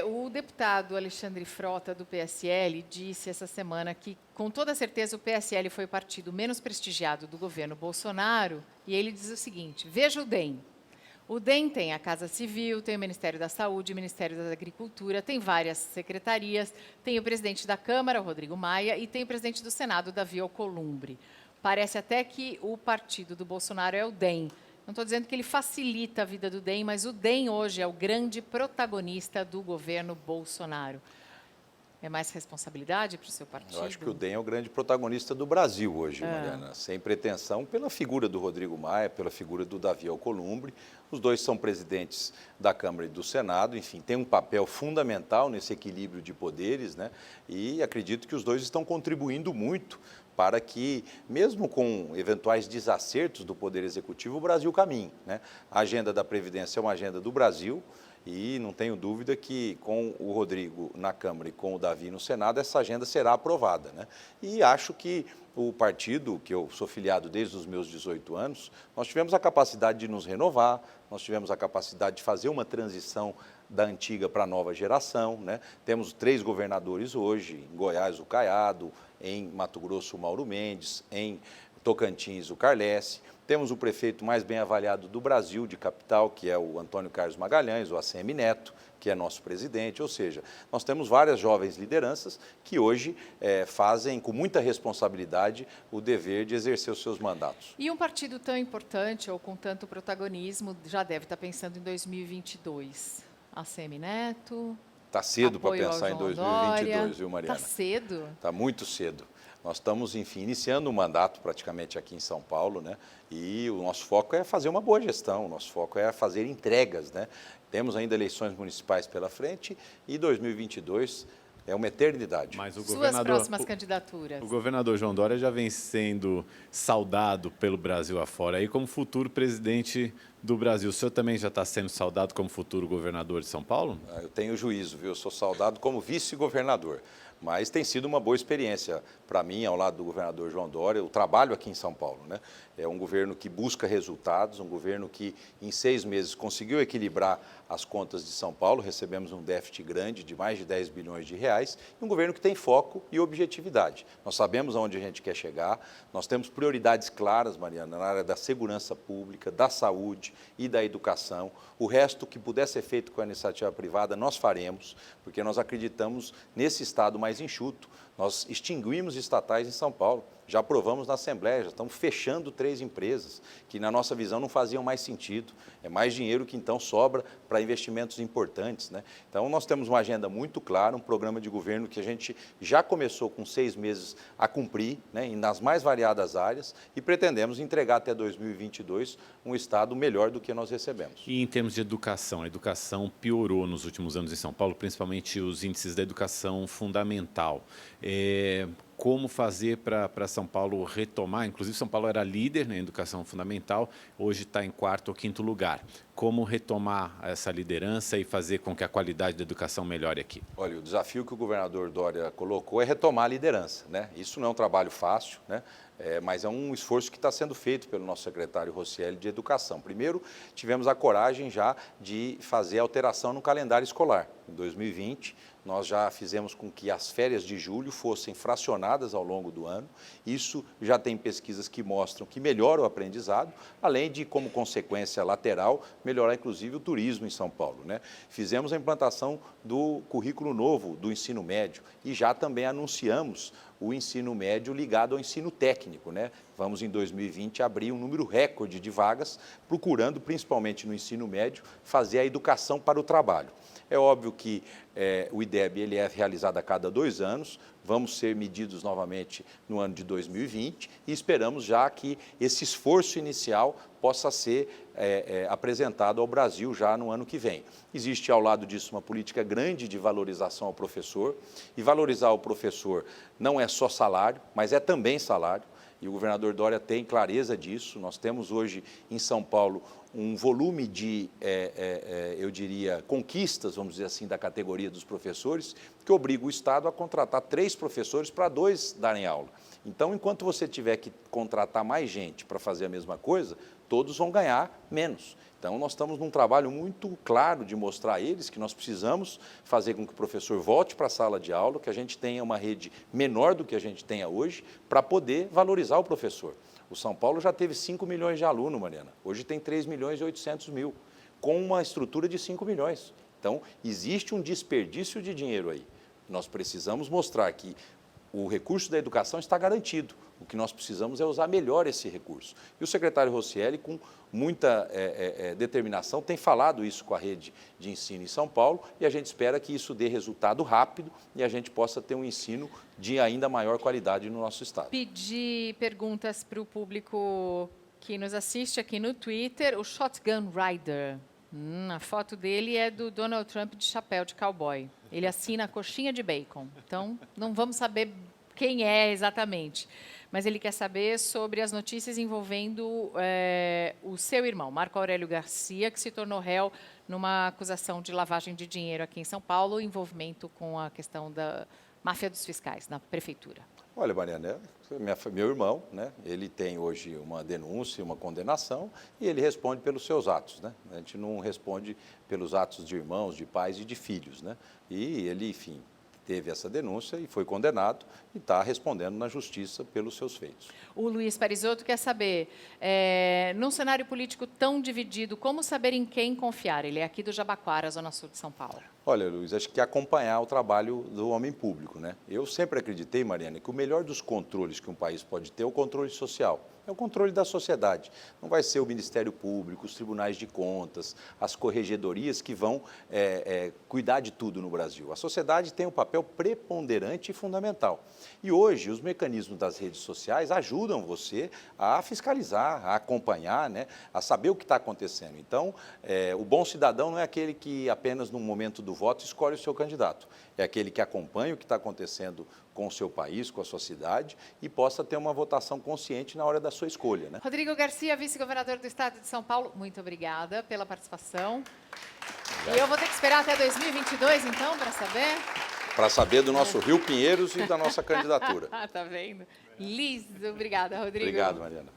O deputado Alexandre Frota, do PSL, disse essa semana que, com toda certeza, o PSL foi o partido menos prestigiado do governo Bolsonaro, e ele diz o seguinte: veja o DEM. O DEM tem a Casa Civil, tem o Ministério da Saúde, o Ministério da Agricultura, tem várias secretarias, tem o presidente da Câmara, Rodrigo Maia, e tem o presidente do Senado, Davi Alcolumbre. Parece até que o partido do Bolsonaro é o DEM. Não estou dizendo que ele facilita a vida do DEM, mas o DEM hoje é o grande protagonista do governo Bolsonaro. É mais responsabilidade para o seu partido? Eu acho que o DEM é o grande protagonista do Brasil hoje, Mariana, sem pretensão, pela figura do Rodrigo Maia, pela figura do Davi Alcolumbre. Os dois são presidentes da Câmara e do Senado, enfim, tem um papel fundamental nesse equilíbrio de poderes, né? E acredito que os dois estão contribuindo muito para que, mesmo com eventuais desacertos do Poder Executivo, o Brasil caminhe, né? A agenda da Previdência é uma agenda do Brasil. E não tenho dúvida que com o Rodrigo na Câmara e com o Davi no Senado, essa agenda será aprovada, né? E acho que o partido, que eu sou filiado desde os meus 18 anos, nós tivemos a capacidade de nos renovar, nós tivemos a capacidade de fazer uma transição da antiga para a nova geração, né? Temos 3 governadores hoje, em Goiás o Caiado, em Mato Grosso o Mauro Mendes, em Tocantins o Carlesse. Temos o prefeito mais bem avaliado do Brasil, de capital, que é o Antônio Carlos Magalhães, o ACM Neto, que é nosso presidente. Ou seja, nós temos várias jovens lideranças que hoje fazem com muita responsabilidade o dever de exercer os seus mandatos. E um partido tão importante ou com tanto protagonismo já deve estar pensando em 2022. ACM Neto... Está cedo para pensar em 2022, viu, Mariana? Está cedo? Está muito cedo. Nós estamos, enfim, iniciando um mandato praticamente aqui em São Paulo, né? E o nosso foco é fazer uma boa gestão, o nosso foco é fazer entregas, né? Temos ainda eleições municipais pela frente e 2022 é uma eternidade. Mas o Suas próximas candidaturas? O governador João Dória já vem sendo saudado pelo Brasil afora aí como futuro presidente do Brasil. O senhor também já está sendo saudado como futuro governador de São Paulo? Eu tenho juízo, viu? Eu sou saudado como vice-governador. Mas tem sido uma boa experiência para mim, ao lado do governador João Dória, o trabalho aqui em São Paulo, né? É um governo que busca resultados, um governo que em 6 meses conseguiu equilibrar as contas de São Paulo, recebemos um déficit grande de mais de 10 bilhões de reais, e um governo que tem foco e objetividade. Nós sabemos aonde a gente quer chegar, nós temos prioridades claras, Mariana, na área da segurança pública, da saúde e da educação. O resto que puder ser feito com a iniciativa privada, nós faremos, porque nós acreditamos nesse Estado mais enxuto. Nós extinguimos estatais em São Paulo, já aprovamos na Assembleia, já estamos fechando 3 empresas que, na nossa visão, não faziam mais sentido. É mais dinheiro que, então, sobra para investimentos importantes, né? Então, nós temos uma agenda muito clara, um programa de governo que a gente já começou com 6 meses a cumprir, né, nas mais variadas áreas, e pretendemos entregar até 2022 um Estado melhor do que nós recebemos. E em termos de educação, a educação piorou nos últimos anos em São Paulo, principalmente os índices da educação fundamental. Como fazer para São Paulo retomar? Inclusive, São Paulo era líder na educação fundamental, hoje está em 4º ou 5º lugar. Como retomar essa liderança e fazer com que a qualidade da educação melhore aqui? Olha, o desafio que o governador Dória colocou é retomar a liderança, né? Isso não é um trabalho fácil, né? Mas é um esforço que está sendo feito pelo nosso secretário Roscielli de Educação. Primeiro, tivemos a coragem já de fazer alteração no calendário escolar. Em 2020, nós já fizemos com que as férias de julho fossem fracionadas ao longo do ano. Isso já tem pesquisas que mostram que melhora o aprendizado, além de, como consequência lateral, melhorar inclusive o turismo em São Paulo, né? Fizemos a implantação do currículo novo do ensino médio e já também anunciamos o ensino médio ligado ao ensino técnico, né? Vamos, em 2020, abrir um número recorde de vagas, procurando, principalmente no ensino médio, fazer a educação para o trabalho. É óbvio que o IDEB ele é realizado a cada 2 anos, vamos ser medidos novamente no ano de 2020 e esperamos já que esse esforço inicial possa ser apresentado ao Brasil já no ano que vem. Existe ao lado disso uma política grande de valorização ao professor, e valorizar o professor não é só salário, mas é também salário. E o governador Dória tem clareza disso. Nós temos hoje em São Paulo um volume de, eu diria, conquistas, vamos dizer assim, da categoria dos professores, que obriga o Estado a contratar 3 professores para 2 darem aula. Então, enquanto você tiver que contratar mais gente para fazer a mesma coisa, todos vão ganhar menos. Então, nós estamos num trabalho muito claro de mostrar a eles que nós precisamos fazer com que o professor volte para a sala de aula, que a gente tenha uma rede menor do que a gente tenha hoje, para poder valorizar o professor. O São Paulo já teve 5 milhões de alunos, Mariana. Hoje tem 3 milhões e 800 mil, com uma estrutura de 5 milhões. Então, existe um desperdício de dinheiro aí. Nós precisamos mostrar que o recurso da educação está garantido. O que nós precisamos é usar melhor esse recurso. E o secretário Roscielli, com muita determinação, tem falado isso com a rede de ensino em São Paulo e a gente espera que isso dê resultado rápido e a gente possa ter um ensino de ainda maior qualidade no nosso estado. Pedir perguntas para o público que nos assiste aqui no Twitter. O Shotgun Rider. A foto dele é do Donald Trump de chapéu de cowboy. Ele assina a coxinha de bacon. Então, não vamos saber quem é exatamente. Mas ele quer saber sobre as notícias envolvendo o seu irmão, Marco Aurélio Garcia, que se tornou réu numa acusação de lavagem de dinheiro aqui em São Paulo, envolvimento com a questão da máfia dos fiscais na prefeitura. Olha, Mariana, meu irmão, né? Ele tem hoje uma denúncia, uma condenação, e ele responde pelos seus atos, né? A gente não responde pelos atos de irmãos, de pais e de filhos, né? E ele, enfim, teve essa denúncia e foi condenado e está respondendo na justiça pelos seus feitos. O Luiz Parisotto quer saber, num cenário político tão dividido, como saber em quem confiar? Ele é aqui do Jabaquara, Zona Sul de São Paulo. Olha, Luiz, acho que acompanhar o trabalho do homem público, né? Eu sempre acreditei, Mariana, que o melhor dos controles que um país pode ter é o controle social. É o controle da sociedade. Não vai ser o Ministério Público, os tribunais de contas, as corregedorias que vão cuidar de tudo no Brasil. A sociedade tem um papel preponderante e fundamental. E hoje, os mecanismos das redes sociais ajudam você a fiscalizar, a acompanhar, né, a saber o que está acontecendo. Então, o bom cidadão não é aquele que apenas no momento do voto escolhe o seu candidato. É aquele que acompanha o que está acontecendo com o seu país, com a sua cidade e possa ter uma votação consciente na hora da sua escolha, né? Rodrigo Garcia, vice-governador do estado de São Paulo, muito obrigada pela participação. E eu vou ter que esperar até 2022, então, para saber? Para saber do nosso Rio Pinheiros e da nossa candidatura. Tá vendo? Liz, obrigada, Rodrigo. Obrigado, Mariana.